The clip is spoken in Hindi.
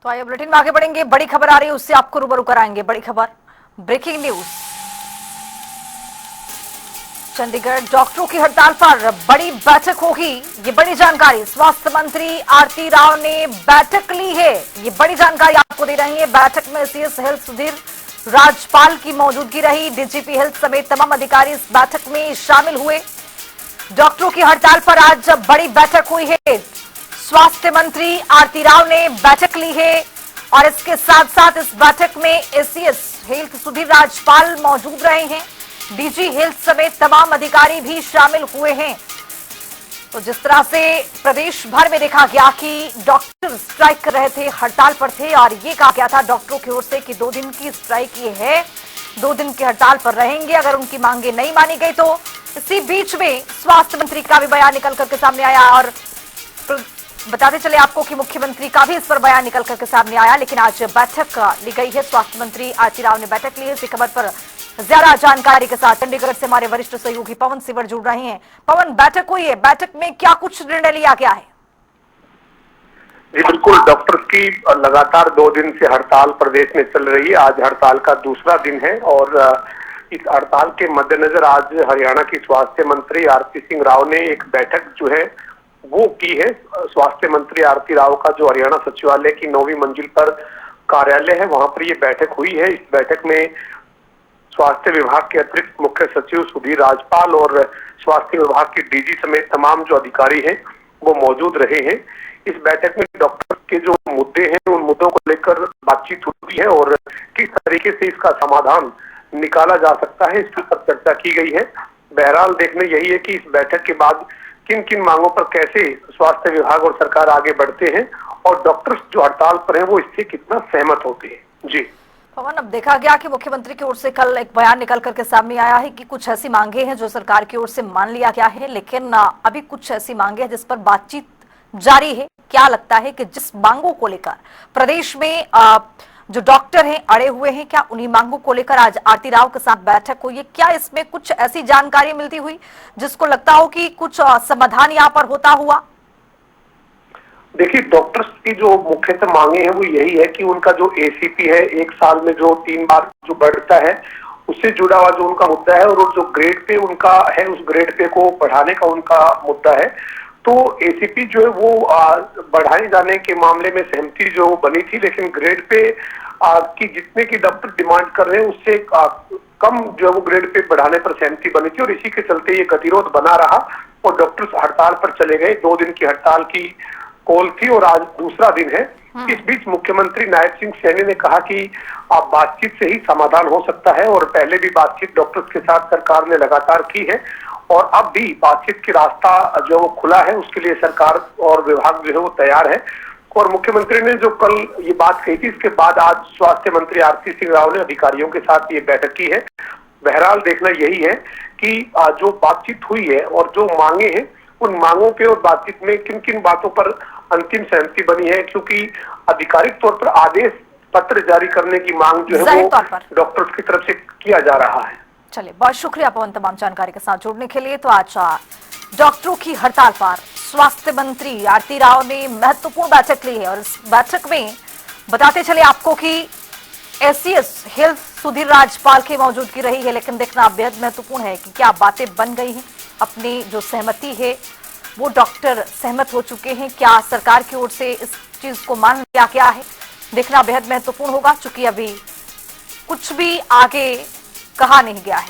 तो आइए बुलेटिन में आगे बढ़ेंगे। बड़ी खबर आ रही है, उससे आपको रूबरू कराएंगे। बड़ी खबर, ब्रेकिंग न्यूज। चंडीगढ़ डॉक्टरों की हड़ताल पर बड़ी बैठक होगी, ये बड़ी जानकारी स्वास्थ्य मंत्री आरती राव ने बैठक ली है। ये बड़ी जानकारी आपको दे रही है। बैठक में सीएस हेल्थ सुधीर राजपाल की मौजूदगी रही। डीजीपी हेल्थ समेत तमाम अधिकारी इस बैठक में शामिल हुए। डॉक्टरों की हड़ताल पर आज बड़ी बैठक हुई है। स्वास्थ्य मंत्री आरती राव ने बैठक ली है और इसके साथ साथ इस बैठक में एसीएस हेल्थ सुधीर राजपाल मौजूद रहे हैं। डीजी हेल्थ समेत तमाम अधिकारी भी शामिल हुए हैं। तो जिस तरह से प्रदेश भर में देखा गया कि डॉक्टर स्ट्राइक कर रहे थे, हड़ताल पर थे और ये कहा गया था डॉक्टरों की ओर से कि 2 दिन की स्ट्राइक ये है, 2 दिन की हड़ताल पर रहेंगे अगर उनकी मांगे नहीं मानी गई तो। इसी बीच में स्वास्थ्य मंत्री का भी बयान निकल करके सामने आया और बताते चले आपको कि मुख्यमंत्री का भी इस पर बयान निकल करके सामने आया। लेकिन आज बैठक ली गई है, स्वास्थ्य मंत्री आरती राव ने बैठक ली है। इसी खबर पर ज्यादा जानकारी के साथ चंडीगढ़ से हमारे वरिष्ठ सहयोगी पवन सिवर जुड़ रहे हैं। पवन, बैठक हुई है, बैठक में क्या कुछ निर्णय लिया गया है? जी बिल्कुल, डॉक्टर्स की लगातार 2 दिन से हड़ताल प्रदेश में चल रही है। आज हड़ताल का दूसरा दिन है और इस हड़ताल के मद्देनजर आज हरियाणा की स्वास्थ्य मंत्री आरती सिंह राव ने एक बैठक जो है वो की है। स्वास्थ्य मंत्री आरती राव का जो हरियाणा सचिवालय की 9वीं मंजिल पर कार्यालय है, वहां पर ये बैठक हुई है। इस बैठक में स्वास्थ्य विभाग के अतिरिक्त मुख्य सचिव सुधीर राजपाल और स्वास्थ्य विभाग के डीजी समेत तमाम जो अधिकारी हैं वो मौजूद रहे हैं। इस बैठक में डॉक्टर के जो मुद्दे हैं उन मुद्दों को लेकर बातचीत हुई है और किस तरीके से इसका समाधान निकाला जा सकता है इसके ऊपर चर्चा की गई है। बहरहाल देखना यही है कि इस बैठक के बाद किन किन मांगों पर कैसे स्वास्थ्य विभाग और सरकार आगे बढ़ते हैं और डॉक्टर्स जो हड़ताल पर हैं वो इससे कितना सहमत होते हैं। जी पवन, अब देखा गया कि मुख्यमंत्री की ओर से कल एक बयान निकल करके सामने आया है कि कुछ ऐसी मांगे हैं जो सरकार की ओर से मान लिया गया है, लेकिन अभी कुछ ऐसी मांगे हैं जिस पर बातचीत जारी है। क्या लगता है कि जिस मांगों को लेकर प्रदेश में जो डॉक्टर हैं अड़े हुए हैं, क्या उन्हीं मांगों को लेकर आज आरती राव के साथ बैठक हुई है? क्या इसमें कुछ ऐसी जानकारी मिलती हुई जिसको लगता हो कि कुछ समाधान यहाँ पर होता हुआ? देखिए, डॉक्टर्स की जो मुख्यतः मांगे हैं वो यही है कि उनका जो एसीपी है 1 साल में जो 3 बार जो बढ़ता है उससे जुड़ा हुआ जो उनका मुद्दा है और जो ग्रेड पे उनका है उस ग्रेड पे को बढ़ाने का उनका मुद्दा है। तो एसीपी जो है वो बढ़ाए जाने के मामले में सहमति जो बनी थी, लेकिन ग्रेड पे की जितने की डॉक्टर डिमांड कर रहे हैं उससे कम जो वो ग्रेड पे बढ़ाने पर सहमति बनी थी और इसी के चलते ये गतिरोध बना रहा और डॉक्टर्स हड़ताल पर चले गए। 2 दिन की हड़ताल की कॉल थी और आज दूसरा दिन है। इस बीच मुख्यमंत्री नायब सिंह सैनी ने कहा कि आप बातचीत से ही समाधान हो सकता है और पहले भी बातचीत डॉक्टर्स के साथ सरकार ने लगातार की है और अब भी बातचीत की रास्ता जो वो खुला है उसके लिए सरकार और विभाग जो है वो तैयार है। और मुख्यमंत्री ने जो कल ये बात कही थी इसके बाद आज स्वास्थ्य मंत्री आरती सिंह राव ने अधिकारियों के साथ ये बैठक की है। बहरहाल देखना यही है कि जो बातचीत हुई है और जो मांगे हैं उन मांगों पे और बातचीत में किन किन बातों पर अंतिम सहमति बनी है, क्योंकि आधिकारिक तौर पर आदेश पत्र जारी करने की मांग जो है वो डॉक्टर्स की तरफ से किया जा रहा है। चलिए, बहुत शुक्रिया पवन तमाम जानकारी के साथ जुड़ने के लिए। तो आज डॉक्टरों की हड़ताल पर स्वास्थ्य मंत्री आरती राव ने महत्वपूर्ण बैठक ली है और इस बैठक में बताते चले आपको कि एसीएस हेल्थ सुधीर राजपाल की मौजूदगी रही है। लेकिन देखना बेहद महत्वपूर्ण है कि क्या बातें बन गई हैं, अपनी जो सहमति है वो डॉक्टर सहमत हो चुके हैं, क्या सरकार की ओर से इस चीज को मान लिया गया है, देखना बेहद महत्वपूर्ण होगा। चूंकि अभी कुछ भी आगे कहा नहीं गया है।